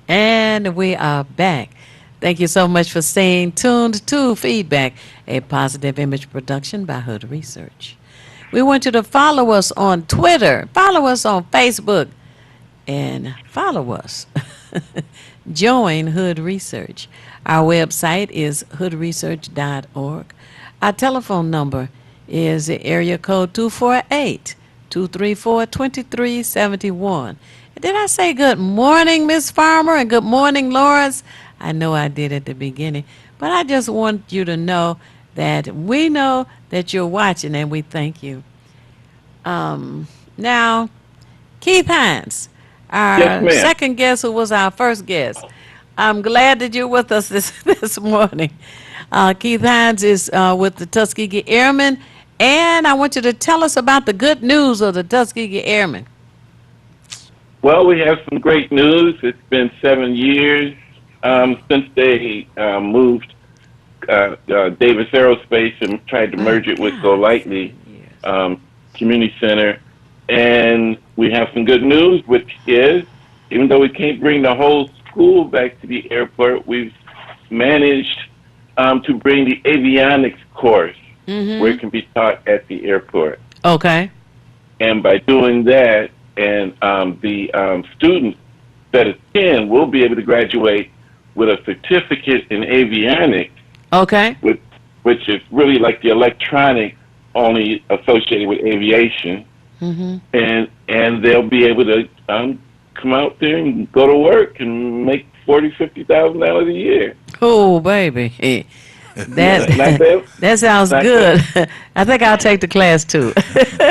And we are back. Thank you so much for staying tuned to Feedback, a positive image production by Hood Research. We want you to follow us on Twitter, follow us on Facebook, and follow us. Join Hood Research. Our website is hoodresearch.org. Our telephone number is area code 248-234-2371. Did I say good morning, Miss Farmer, and good morning, Lawrence? I know I did at the beginning, but I just want you to know that we know that you're watching, and we thank you. Now, Keith Hines, Yes, our ma'am. second guest, who was our first guest. I'm glad that you're with us this morning. Keith Hines is with the Tuskegee Airmen, and I want you to tell us about the good news of the Tuskegee Airmen. Well, we have some great news. It's been 7 years since they moved Davis Aerospace and tried to My merge it with God, Golightly 7 years. Community Center. And we have some good news, which is, even though we can't bring the whole school back to the airport, we've managed to bring the avionics course where it can be taught at the airport. Okay. And by doing that, and the students that attend will be able to graduate with a certificate in avionics, Okay. which is really like the electronics only associated with aviation, and they'll be able to come out there and go to work and make $40,000-$50,000 a year. Oh, baby. Not That bad. that sounds Not good. bad. I think I'll take the class too.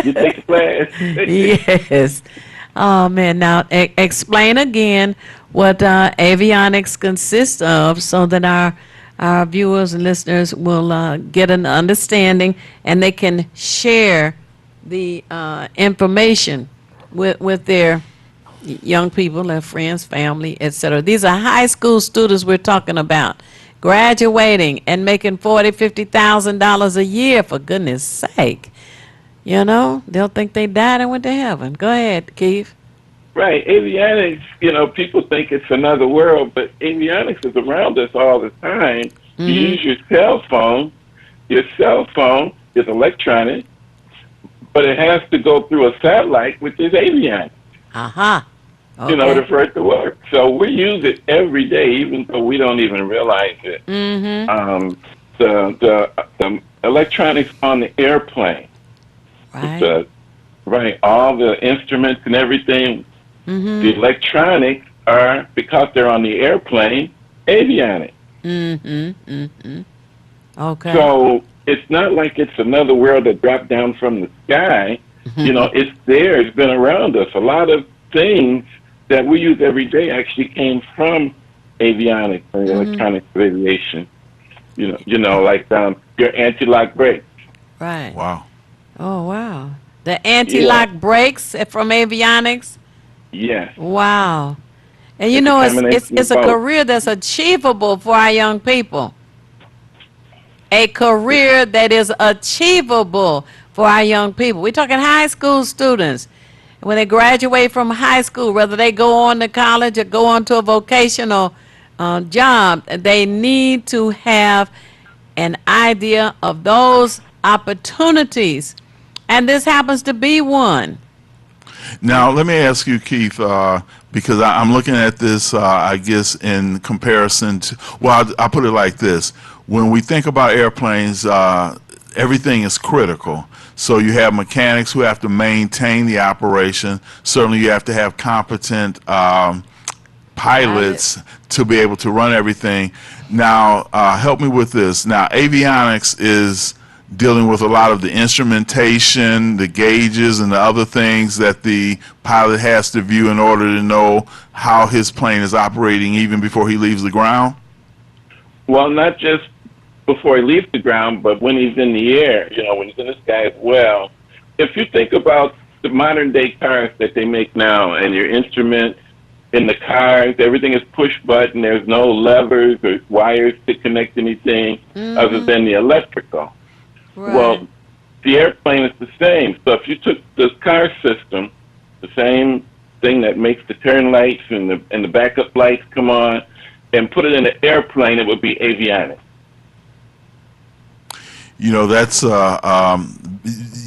You take a class. Yes. Oh man. Now explain again what avionics consists of, so that our viewers and listeners will get an understanding, and they can share the information with their young people, their friends, family, etc. These are high school students we're talking about, graduating and making $40,000-$50,000 a year. For goodness sake, they'll think they died and went to heaven. Go ahead, Keith. Right. Avionics, people think it's another world, but avionics is around us all the time. You use your cell phone. Your cell phone is electronic, but it has to go through a satellite, which is avionics, Aha. in order Okay. for it to work. So we use it every day, even though we don't even realize it. The electronics on the airplane, Right. the right, all the instruments and everything. The electronics are, because they're on the airplane, avionics. Okay. So it's not like it's another world that dropped down from the sky. It's there. It's been around us. A lot of things that we use every day actually came from avionics and electronics of aviation. Like your anti-lock brakes. Right. Wow. Oh wow. The Yeah. anti-lock brakes from avionics. Yes. Wow. And It's a it's combination it's of a both. career that's achievable for our young people. A career that is achievable for our young people. We're talking high school students. When they graduate from high school, whether they go on to college or go on to a vocational job, they need to have an idea of those opportunities. And this happens to be one. Now, let me ask you, Keith, because I'm looking at this, I guess, in comparison to, well, I'll put it like this. When we think about airplanes, everything is critical. So you have mechanics who have to maintain the operation. Certainly, you have to have competent pilots to be able to run everything. Now, help me with this. Now, avionics is dealing with a lot of the instrumentation, the gauges, and the other things that the pilot has to view in order to know how his plane is operating even before he leaves the ground? Well, not just before he leaves the ground, but when he's in the air, when he's in the sky as well. If you think about the modern day cars that they make now and your instruments in the cars, everything is push button. There's no levers or wires to connect anything other than the electrical. Right. Well, the airplane is the same. So if you took this car system, the same thing that makes the turn lights and the backup lights come on, and put it in an airplane, it would be avionics. You know, that's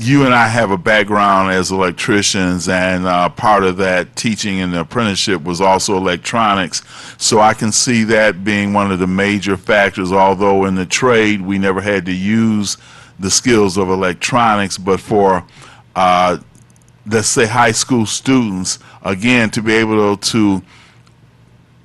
you and I have a background as electricians, and part of that teaching in the apprenticeship was also electronics. So I can see that being one of the major factors. Although in the trade we never had to use the skills of electronics, but for let's say high school students, again, to be able to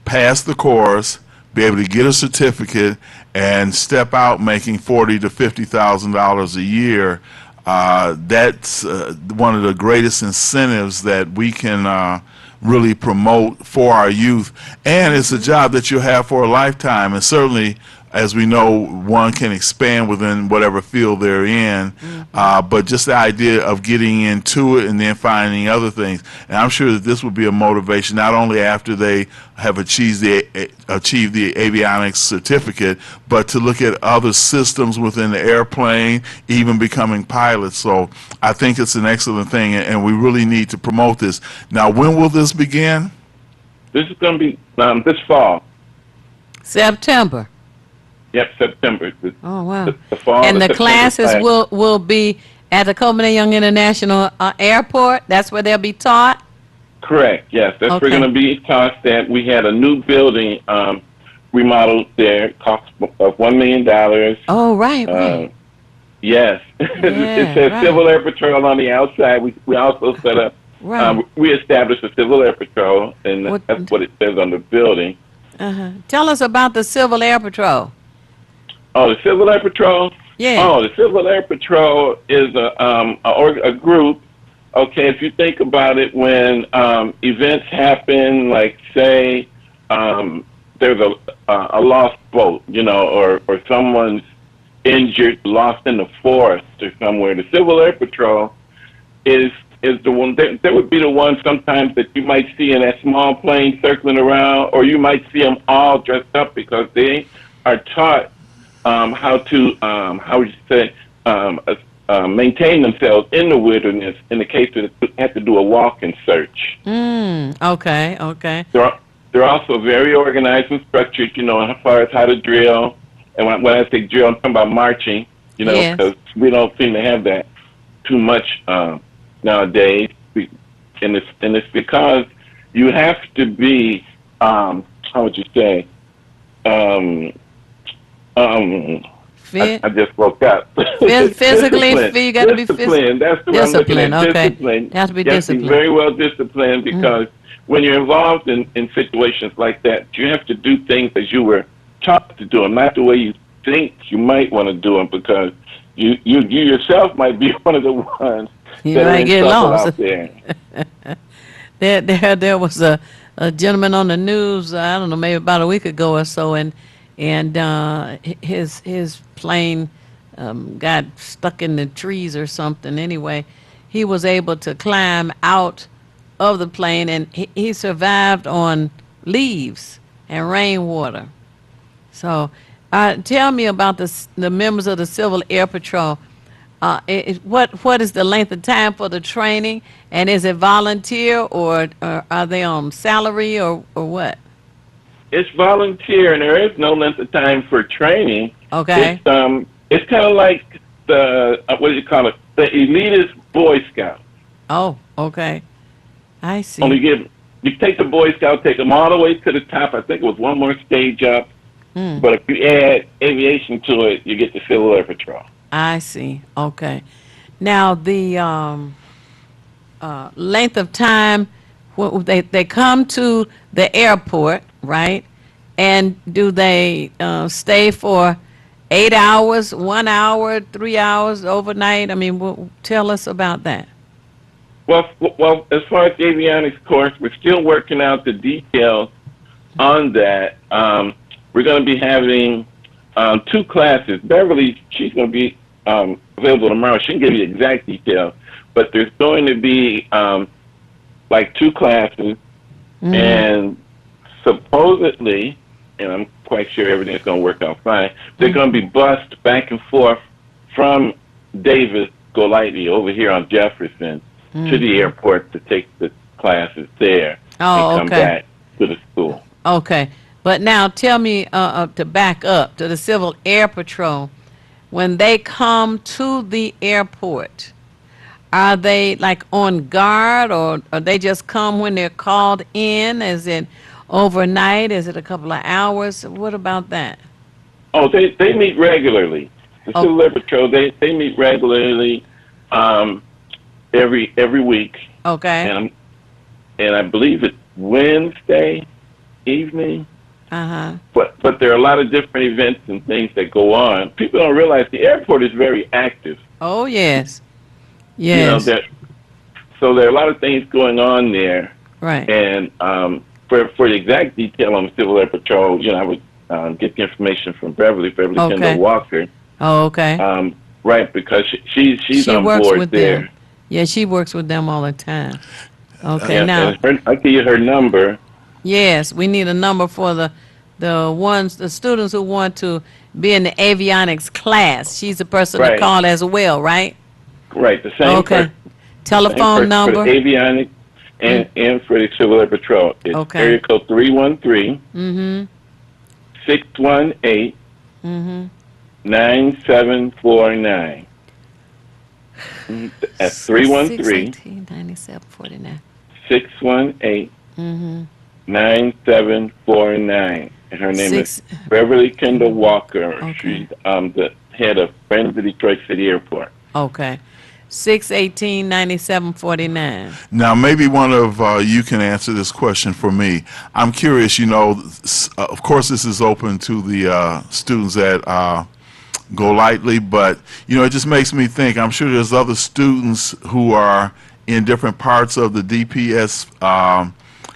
pass the course, be able to get a certificate, and step out making $40,000 to $50,000 a year. That's one of the greatest incentives that we can really promote for our youth, and it's a job that you'll have for a lifetime. And certainly, as we know, one can expand within whatever field they're in, but just the idea of getting into it and then finding other things. And I'm sure that this would be a motivation not only after they have achieved the avionics certificate, but to look at other systems within the airplane, even becoming pilots. So I think it's an excellent thing, and we really need to promote this. Now, when will this begin? This is going to be this fall. September. Yep, September. Oh, wow. The fall. And the September classes class. will be at the Coleman Young International Airport? That's where they'll be taught? Correct, yes. That's Okay. where going to be taught that. We had a new building remodeled there. It cost $1 million. Oh, right. Yes. It says right. Civil Air Patrol on the outside. We also set up, Right. we established a Civil Air Patrol, and What- that's what it says on the building. Tell us about the Civil Air Patrol. Oh, the Civil Air Patrol? Yeah. Oh, the Civil Air Patrol is a group. Okay, if you think about it, when events happen, like say there's a lost boat, or someone's injured, lost in the forest or somewhere, the Civil Air Patrol is the one. That would be the one sometimes that you might see in that small plane circling around, or you might see them all dressed up because they are taught how to how would you say maintain themselves in the wilderness in the case that they have to do a walk and search. Okay. They're also very organized and structured, as far as how to drill. And when I say drill, I'm talking about marching, Yes. because we don't seem to have that too much nowadays. And it's because you have to be, how would you say, Fit. I just woke up. Physically, Discipline. you got to be disciplined. That's the word I'm looking disciplined. at. Okay. Discipline. You have to be You have to disciplined. be very well disciplined because when you're involved in situations like that, you have to do things as you were taught to do them, not the way you think you might want to do them, because you yourself might be one of the ones You that are might in get trouble lost. out there. There was a gentleman on the news, I don't know, maybe about a week ago or so, and his plane got stuck in the trees or something. Anyway, he was able to climb out of the plane, and he survived on leaves and rainwater. So tell me about the members of the Civil Air Patrol. What is the length of time for the training, and is it volunteer, or are they on salary, or what? It's volunteer, and there is no length of time for training. Okay. It's kind of like the what do you call it? The elitist Boy Scout. Oh, okay. I see. Only you take the Boy Scout, take them all the way to the top. I think it was one more stage up. But if you add aviation to it, you get the Civil Air Patrol. I see. Okay. Now the length of time they come to the airport, right? And do they stay for 8 hours, 1 hour, 3 hours, overnight? I mean, tell us about that. Well, as far as the avionics course, we're still working out the details on that. We're going to be having 2 classes. Beverly, she's going to be available tomorrow. She can give you exact details. But there's going to be like 2 classes, and supposedly, and I'm quite sure everything's going to work out fine, they're going to be bused back and forth from Davis Golightly over here on Jefferson to the airport to take the classes there Oh, and come okay. back to the school. Okay. But now tell me, to back up to the Civil Air Patrol, when they come to the airport, are they like on guard, or they just come when they're called in? Is it overnight? Is it a couple of hours? What about that? Oh, they meet regularly. The Oh, Civil Air Patrol, they meet regularly, every week, okay. and I believe it's Wednesday evening. Uh-huh. But there are a lot of different events and things that go on. People don't realize the airport is very active. Oh, yes. You know Yes. that, so there are a lot of things going on there. Right. And for the exact detail on the Civil Air Patrol, I would get the information from Beverly Okay. Kendall Walker. Oh, okay. Right, because she's She on works board with there. them. Yeah, she works with them all the time. Okay, And, now, I'll give you her number. yes, we need a number for the students who want to be in the avionics class. She's the person to Right. call as well, right? Right, the same Okay. person. Telephone For number. the avionics and for the Civil Air Patrol. It's Okay. area code 313 Mm-hmm. 618 Mm-hmm. 9749. That's 313 618-9749. 618 Mm-hmm. 9749. And her name is Beverly Kendall Walker. Okay. She's the head of Friends of Detroit City Airport. Okay. 618-9749. Now, maybe one of you can answer this question for me. I'm curious, of course, this is open to the students that Go Lightly, but, it just makes me think, I'm sure there's other students who are in different parts of the DPS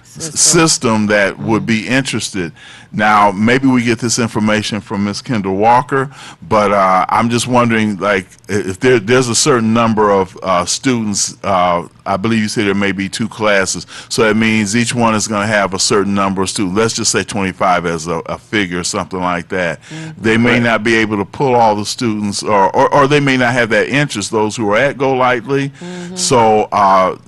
system that would be interested. Now, maybe we get this information from Ms. Kendall Walker, but I'm just wondering, like, if there's a certain number of students, I believe you said there may be 2 classes, so that means each one is going to have a certain number of students. Let's just say 25 as a figure, something like that. They may not be able to pull all the students, or they may not have that interest, those who are at Go Lightly. So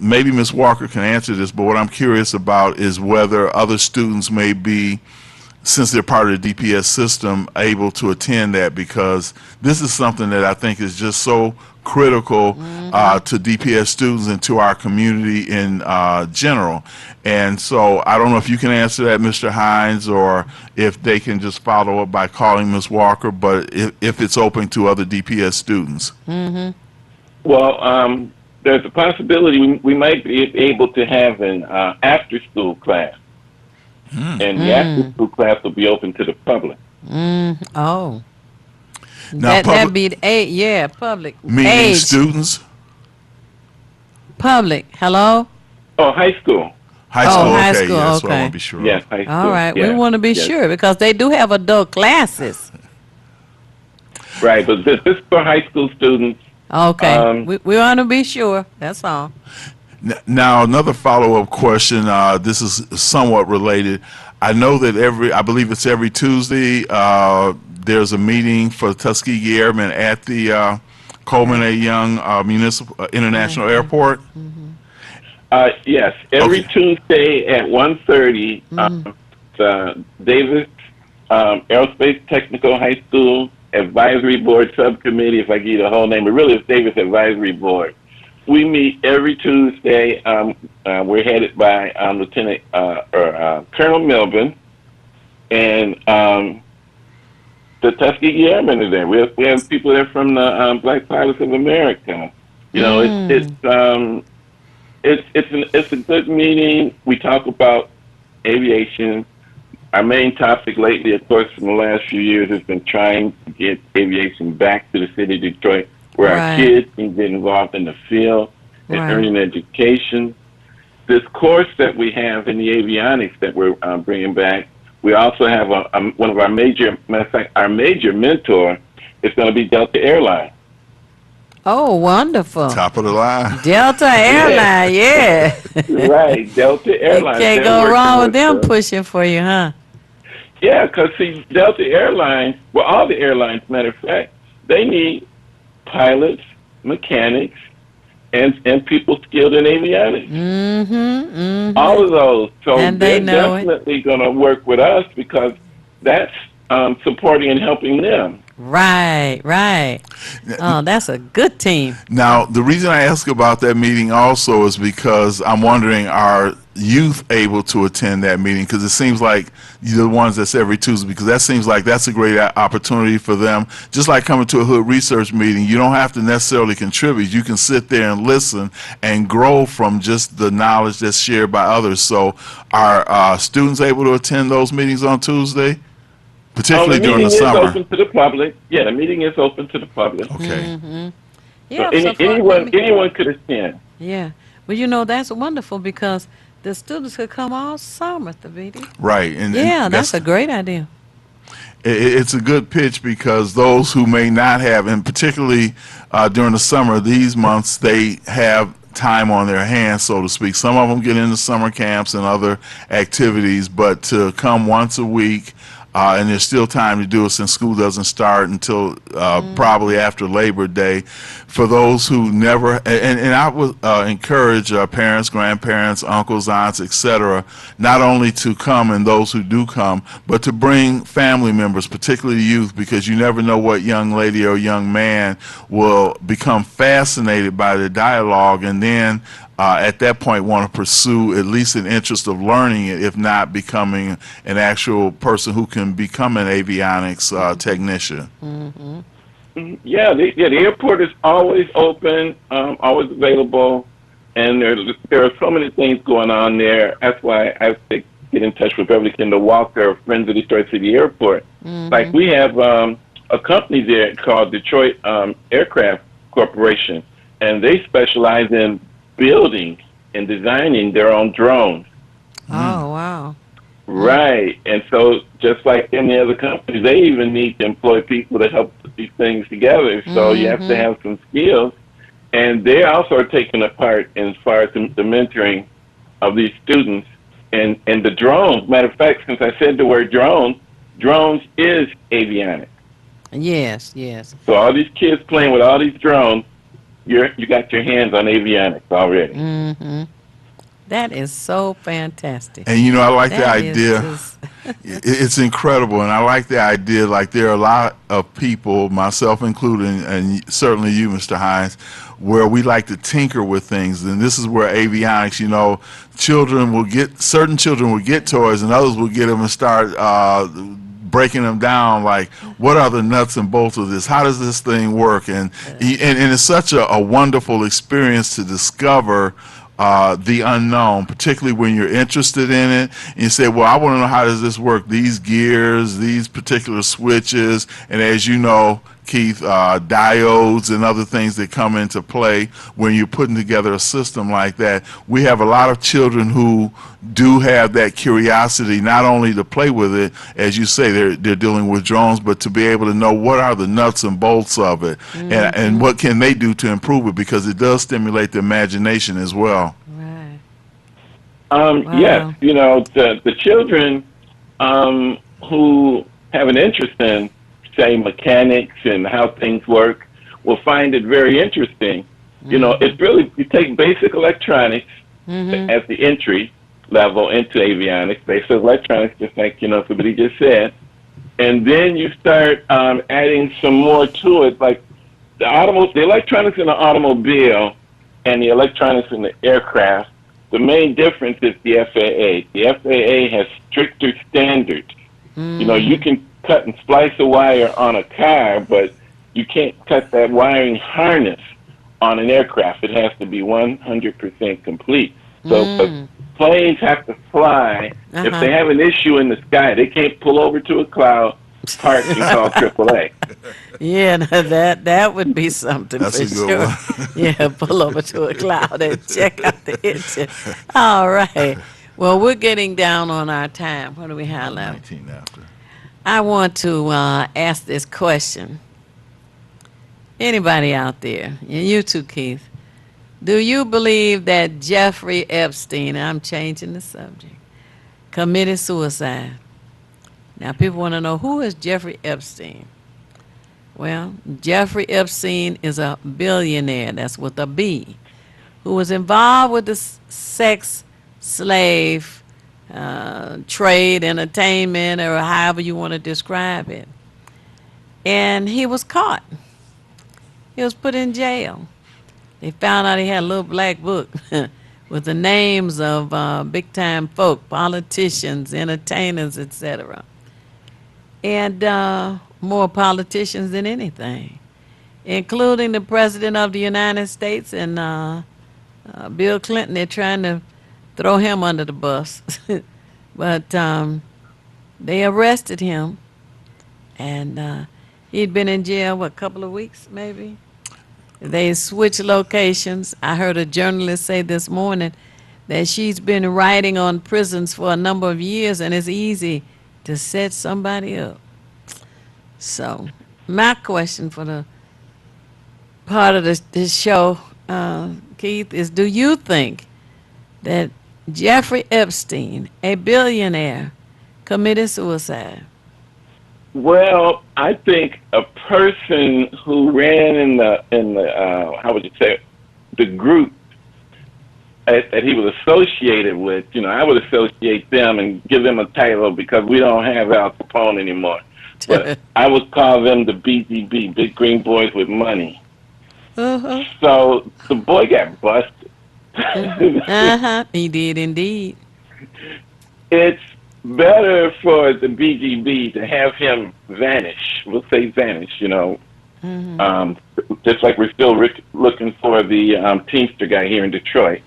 maybe Ms. Walker can answer this, but what I'm curious about is whether other students may be, since they're part of the DPS system, able to attend that, because this is something that I think is just so critical to DPS students and to our community in general. And so I don't know if you can answer that, Mr. Hines, or if they can just follow up by calling Ms. Walker, but if it's open to other DPS students. Well, there's a possibility we might be able to have an after-school class. And the after-school class will be open to the public. Oh. Now, That'd be public. Meaning Age. students? Public. Hello? Oh, high school. High school, high okay, school, yes, so I okay. want to be sure. Yes, high school. All right. yes, We want to be yes. sure, because they do have adult classes. Right, but this is for high school students. Okay. We want to be sure. That's all. Now, another follow-up question. This is somewhat related. I know that I believe it's every Tuesday, there's a meeting for Tuskegee Airmen at the Coleman A. Young Municipal International Airport. Yes, every Okay. Tuesday at 1:30, the Davis Aerospace Technical High School Advisory Board Subcommittee, if I give you the whole name, but really it's Davis Advisory Board. We meet every Tuesday. We're headed by Lieutenant Colonel Milburn, and the Tuskegee Airmen are there. We have people there from the Black Pilots of America. It's a good meeting. We talk about aviation. Our main topic lately, of course, in the last few years, has been trying to get aviation back to the city of Detroit, where our kids can get involved in the field and earn an education. This course that we have in the avionics that we're bringing back, we also have one of our matter of fact, our major mentor is going to be Delta Airlines. Oh, wonderful. Top of the line. Delta Airline, yeah. Right, Delta Airlines. Can't They're go wrong working with them us. pushing for you, huh? Yeah, because see, Delta Airlines, well, all the airlines, matter of fact, they need pilots, mechanics, and people skilled in avionics. Mm-hmm. All Mm-hmm. of those. So And they they're know it. definitely going to work with us because that's supporting and helping them. Right, right. Oh, that's a good team. Now, the reason I ask about that meeting also is because I'm wondering, are youth able to attend that meeting? Because it seems like you're the ones that's every Tuesday, because that seems like that's a great opportunity for them. Just like coming to a Hood Research meeting, you don't have to necessarily contribute. You can sit there and listen and grow from just the knowledge that's shared by others. So are students able to attend those meetings on Tuesday, The particularly during the meeting is summer? open to the public. Yeah, the meeting is open to the public. Okay. So Yeah, so far, anyone could attend. yeah. Well, that's wonderful because the students could come all summer, Taviti. Right. And Yeah, that's a great idea. it's a good pitch because those who may not have, and particularly during the summer, these months, they have time on their hands, so to speak. Some of them get into summer camps and other activities, but to come once a week, and there's still time to do it since school doesn't start until probably after Labor Day. For those who never, and I would encourage parents, grandparents, uncles, aunts, etc., not only to come and those who do come, but to bring family members, particularly youth, because you never know what young lady or young man will become fascinated by the dialogue and then at that point want to pursue at least an interest of learning it, if not becoming an actual person who can become an avionics technician. The airport is always open, always available, and there are so many things going on there. That's why I say get in touch with Beverly Kendall Walker, Friends of Detroit City Airport. Like we have a company there called Detroit Aircraft Corporation, and they specialize in building and designing their own drones. Oh, wow. Right. And so just like any other companies, they even need to employ people to help put these things together. So you have to have some skills. And they also are taking a part as far as the mentoring of these students and the drones. Matter of fact, since I said the word drones is avionics. Yes, yes. So all these kids playing with all these drones, you got your hands on avionics already. Mm-hmm. That is so fantastic. And I like the That is idea. just- It's incredible, and I like the idea. Like there are a lot of people, myself included, and certainly you, Mr. Hines, where we like to tinker with things, and this is where avionics. Certain children will get toys, and others will get them and start breaking them down. Like, what are the nuts and bolts of this? How does this thing work? And it's such a wonderful experience to discover the unknown, particularly when you're interested in it. And you say, well, I want to know, how does this work? These gears, these particular switches, and as you know, Keith, diodes and other things that come into play when you're putting together a system like that. We have a lot of children who do have that curiosity, not only to play with it, as you say, they're dealing with drones, but to be able to know what are the nuts and bolts of it, and what can they do to improve it, because it does stimulate the imagination as well. Right. Yes, the children who have an interest in, say, mechanics and how things work will find it very interesting. It's really, you take basic electronics as the entry level into avionics, basic electronics, just like, somebody just said, and then you start adding some more to it, like the electronics in the automobile and the electronics in the aircraft. The main difference is the FAA. The FAA has stricter standards. You can cut and splice a wire on a car, but you can't cut that wiring harness on an aircraft. It has to be 100% complete. So planes have to fly. If they have an issue in the sky, they can't pull over to a cloud, park, and call AAA. Yeah, that would be something That's for a good sure. one. Yeah, pull over to a cloud and check out the engine. All right. Well, we're getting down on our time. What do we have left? 19 after. I want to ask this question. Anybody out there, and you too, Keith, do you believe that Jeffrey Epstein, I'm changing the subject, committed suicide? Now, people want to know, who is Jeffrey Epstein? Well, Jeffrey Epstein is a billionaire. That's with a B. who was involved with the sex slave trade, entertainment, or however you want to describe it. And he was caught. He was put in jail. They found out he had a little black book with the names of big-time folk, politicians, entertainers, etc. And more politicians than anything, including the President of the United States and Bill Clinton. They're trying to throw him under the bus. But they arrested him, and he'd been in jail, what, a couple of weeks maybe? They switched locations. I heard a journalist say this morning that she's been writing on prisons for a number of years, and it's easy to set somebody up. So, my question for the part of this show, Keith, is do you think that Jeffrey Epstein, a billionaire, committed suicide? Well, I think a person who ran in the how would you say it, the group that he was associated with, I would associate them and give them a title because we don't have Al Capone anymore. But I would call them the BGB, Big Green Boys with Money. Uh-huh. So the boy got busted. Uh-huh. He did indeed. It's better for the BGB to have him vanish. We'll say vanish, Mm-hmm. Just like we're still looking for the Teamster guy here in Detroit.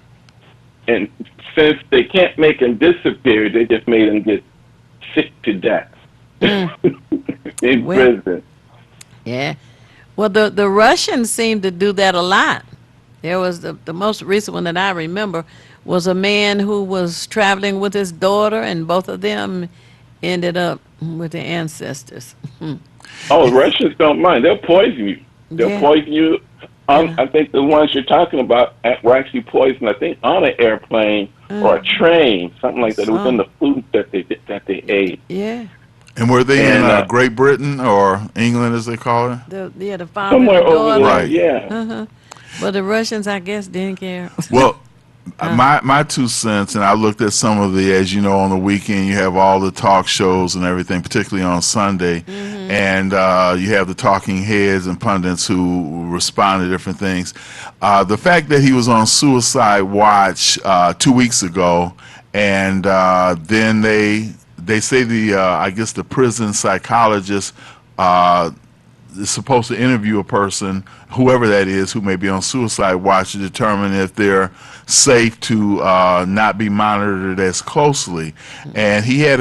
And since they can't make him disappear, they just made him get sick to death in prison. Yeah. Well, the Russians seem to do that a lot. There was the most recent one that I remember was a man who was traveling with his daughter, and both of them ended up with their ancestors. Oh, Russians don't mind. They'll poison you. They'll Yeah. poison you. Yeah. I think the ones you're talking about were actually poisoned, I think, on an airplane or a train, something like that. It was in the food that they ate. Yeah. And were they And, in Great Britain or England, as they call it? The father Somewhere and the over daughter. there, Right. yeah. Uh-huh. But the Russians, I guess, didn't care. Well, my 2 cents, and I looked at some of the, as you know, on the weekend you have all the talk shows and everything, particularly on Sunday, and you have the talking heads and pundits who respond to different things. The fact that he was on suicide watch 2 weeks ago, and then they say I guess the prison psychologist is supposed to interview a person, whoever that is, who may be on suicide watch to determine if they're safe to not be monitored as closely. And he had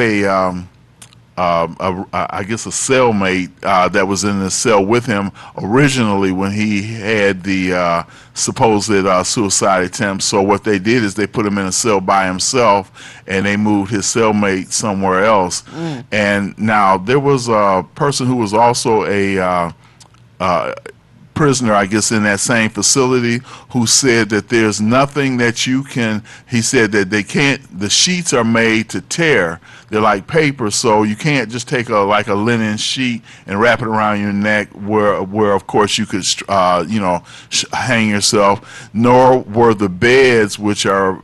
I guess a cellmate that was in the cell with him originally when he had the supposed suicide attempt. So what they did is they put him in a cell by himself, and they moved his cellmate somewhere else. And now there was a person who was also a prisoner, I guess, in that same facility, who said that there's nothing that you can, he said that they can't, the sheets are made to tear. They're like paper, so you can't just take a linen sheet and wrap it around your neck where of course you could, hang yourself, nor were the beds, which are,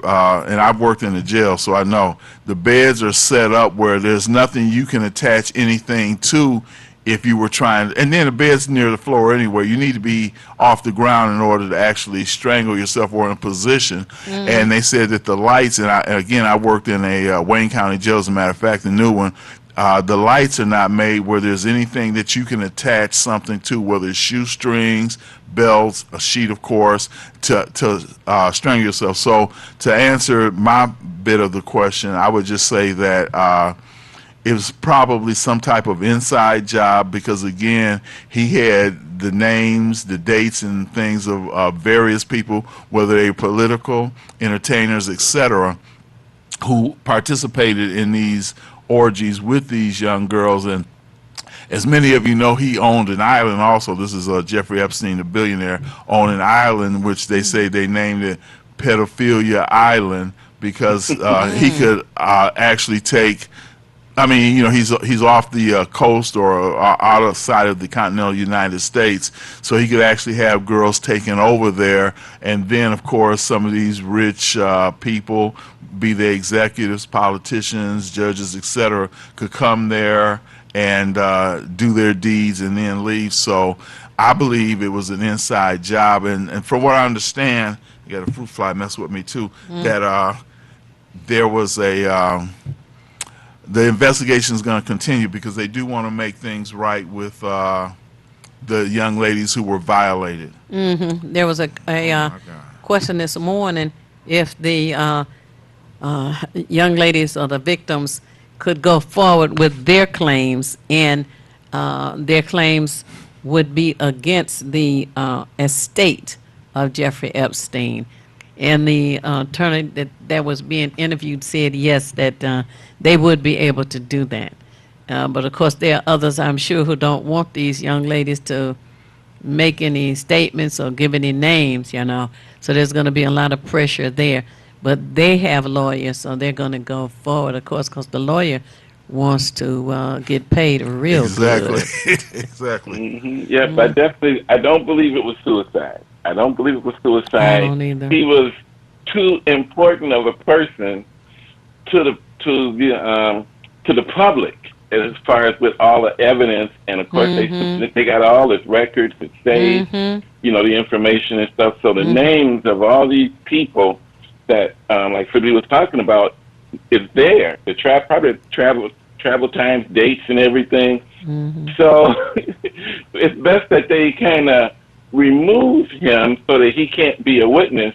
and I've worked in the jail, so I know, the beds are set up where there's nothing you can attach anything to if you were trying, and then the bed's near the floor anyway. You need to be off the ground in order to actually strangle yourself or in position. And they said that the lights, and I worked in a Wayne County jail, as a matter of fact, the new one, the lights are not made where there's anything that you can attach something to, whether it's shoestrings, belts, a sheet, of course, to strangle yourself. So to answer my bit of the question, I would just say that it was probably some type of inside job because, again, he had the names, the dates, and things of various people, whether they were political, entertainers, etc., who participated in these orgies with these young girls. And as many of you know, he owned an island also. This is Jeffrey Epstein, the billionaire, owned an island, which they say they named it Pedophilia Island because he could actually take I mean, he's off the coast or out of sight of the continental United States, so he could actually have girls taken over there, and then of course some of these rich people, be they executives, politicians, judges, etc., could come there and do their deeds and then leave. So I believe it was an inside job, and from what I understand, you got a fruit fly mess with me too, that there was the investigation is going to continue because they do want to make things right with the young ladies who were violated. There was a God. question this morning if the young ladies or the victims could go forward with their claims, and their claims would be against the estate of Jeffrey Epstein. And the attorney that was being interviewed said yes, that they would be able to do that. But of course, there are others, I'm sure, who don't want these young ladies to make any statements or give any names, So there's going to be a lot of pressure there. But they have lawyers, so they're going to go forward, of course, because the lawyer wants to get paid real Exactly. good. Exactly. Yes, I don't believe it was suicide. I don't believe it was suicide. I don't either. He was too important of a person to the public, as far as with all the evidence, and of course they got all his records, it saved, the information and stuff. So the names of all these people that, like Freddy was talking about, is there. The probably travel times, dates, and everything. So it's best that they kind of remove him so that he can't be a witness.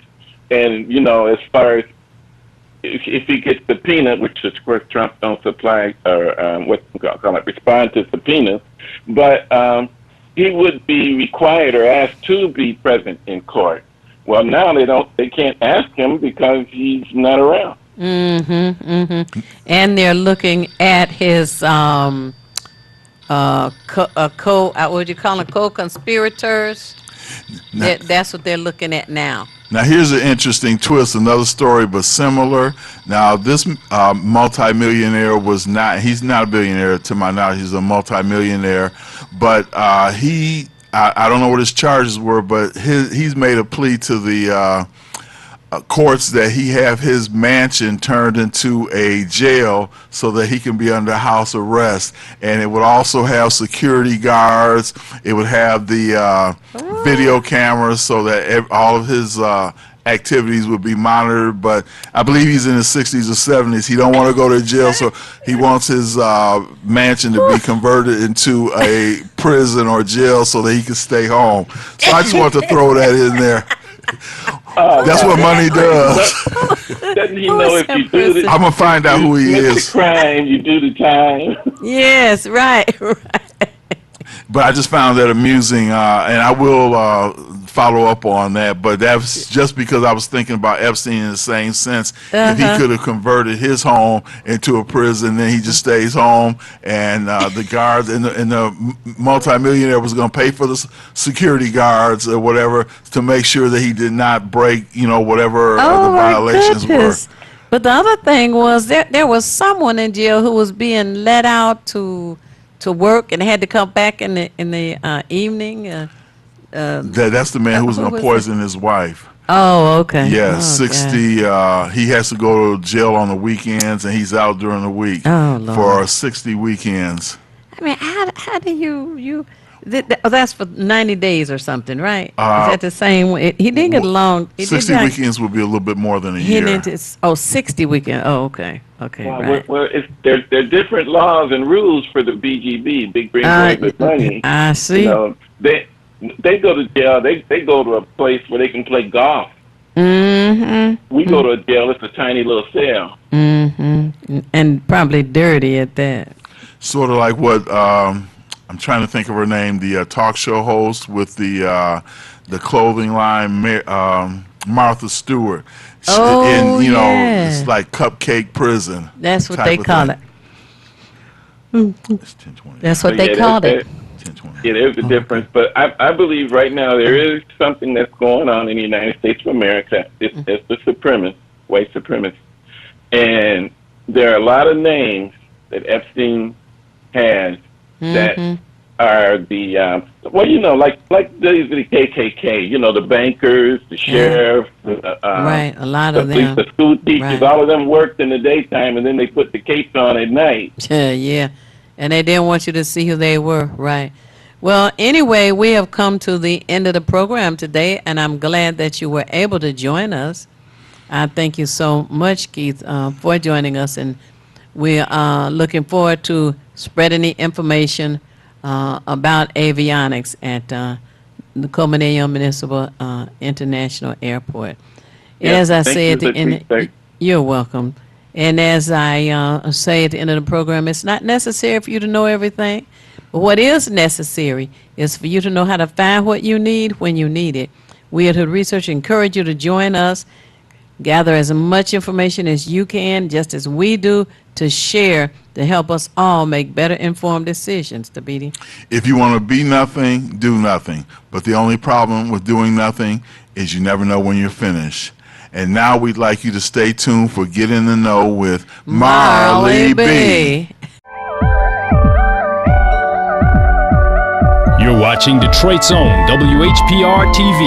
And as far as if he gets subpoenaed, which of course Trump don't supply or respond to subpoenas, but he would be required or asked to be present in court. Well, now they can't ask him because he's not around. And they're looking at his what would you call them, co-conspirators? That's what they're looking at now. Now, here's an interesting twist, another story, but similar. Now, this multimillionaire he's not a billionaire to my knowledge, he's a multimillionaire, but I don't know what his charges were, but he's made a plea to the courts that he have his mansion turned into a jail so that he can be under house arrest, and it would also have security guards. It would have the video cameras so that all of his activities would be monitored. But I believe he's in his 60s or 70s. He don't want to go to jail, so he wants his mansion to be converted into a prison or jail so that he can stay home. So I just want to throw that in there. That's what money does. Doesn't he know if you do this? I'm gonna find out who he Commit is. the crime, you do the time. Yes, right. But I just found that amusing, and I will follow up on that. But that's just because I was thinking about Epstein in the same sense. If he could have converted his home into a prison, then he just stays home, and the guards and the multimillionaire was going to pay for the security guards or whatever to make sure that he did not break, whatever the violations were. But the other thing was there was someone in jail who was being let out to work and had to come back in the evening. That's the man who was going to poison his wife. Oh, okay. Yeah, Oh, 60. He has to go to jail on the weekends, and he's out during the week for 60 weekends. I mean, how do you that's for 90 days or something, right? Is that the same? He didn't get along. 60 weekends would be a little bit more than a He year. didn't. 60 weekends. Oh, okay. Okay, right. Well, there are different laws and rules for the BGB, Big Green Boys with Money. I see. They go to jail. They go to a place where they can play golf. We go to a jail. It's a tiny little cell. And probably dirty at that. Sort of like what I'm trying to think of her name, the talk show host with the clothing line, Martha Stewart. Yes. It's like cupcake prison. That's what type they of call thing. it. It's 10:20. That's what So, they yeah, called it. 10:20. Yeah, there's a difference, but I believe right now there is something that's going on in the United States of America. It's the supremacists, white supremacists, and there are a lot of names that Epstein has that are the like the KKK, the bankers, the sheriff, Right, a lot of them. the school teachers, Right. all of them worked in the daytime, and then they put the capes on at night. Yeah, and they didn't want you to see who they were, right? Well, anyway, we have come to the end of the program today, and I'm glad that you were able to join us. I thank you so much, Keith, for joining us, and we are looking forward to spreading the information about avionics at the Comineo Municipal International Airport. And Yeah, as I thank say you at the for end, feedback. you're welcome. And as I say at the end of the program, it's not necessary for you to know everything, but what is necessary is for you to know how to find what you need when you need it. We at Hood Research encourage you to join us, gather as much information as you can, just as we do, to share to help us all make better informed decisions, Tabiti. If you want to be nothing, do nothing. But the only problem with doing nothing is you never know when you're finished. And now we'd like you to stay tuned for Get in the Know with Marley B. You're watching Detroit's own WHPR TV.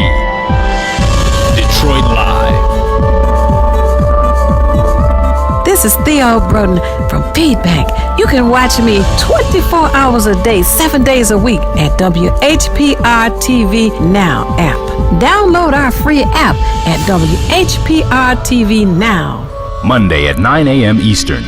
Detroit Live. This is Theo Broden from Feedback. You can watch me 24 hours a day, 7 days a week at WHPR TV Now app. Download our free app at WHPR TV Now. Monday at 9 a.m. Eastern.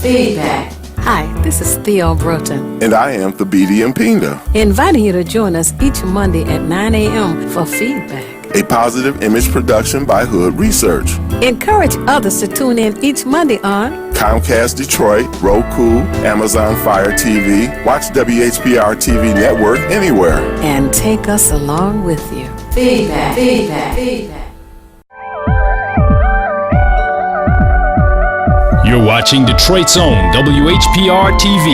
Feedback. Hi, this is Theo Broden, And I am Thabiti Mpinga, inviting you to join us each Monday at 9 a.m. for Feedback. a positive image production by Hood Research. Encourage others to tune in each Monday on Comcast Detroit, Roku, Amazon Fire TV, watch WHPR TV Network anywhere. and take us along with you. Feedback. You're watching Detroit's own WHPR TV.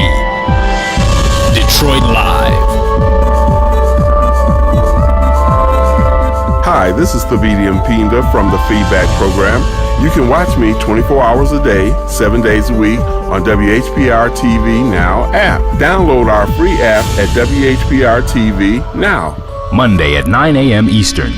Detroit Live. Hi, this is Thabiti Mpinga from the Feedback Program. You can watch me 24 hours a day, 7 days a week on WHPR TV Now app. Download our free app at WHPR TV Now. Monday at 9 a.m. Eastern.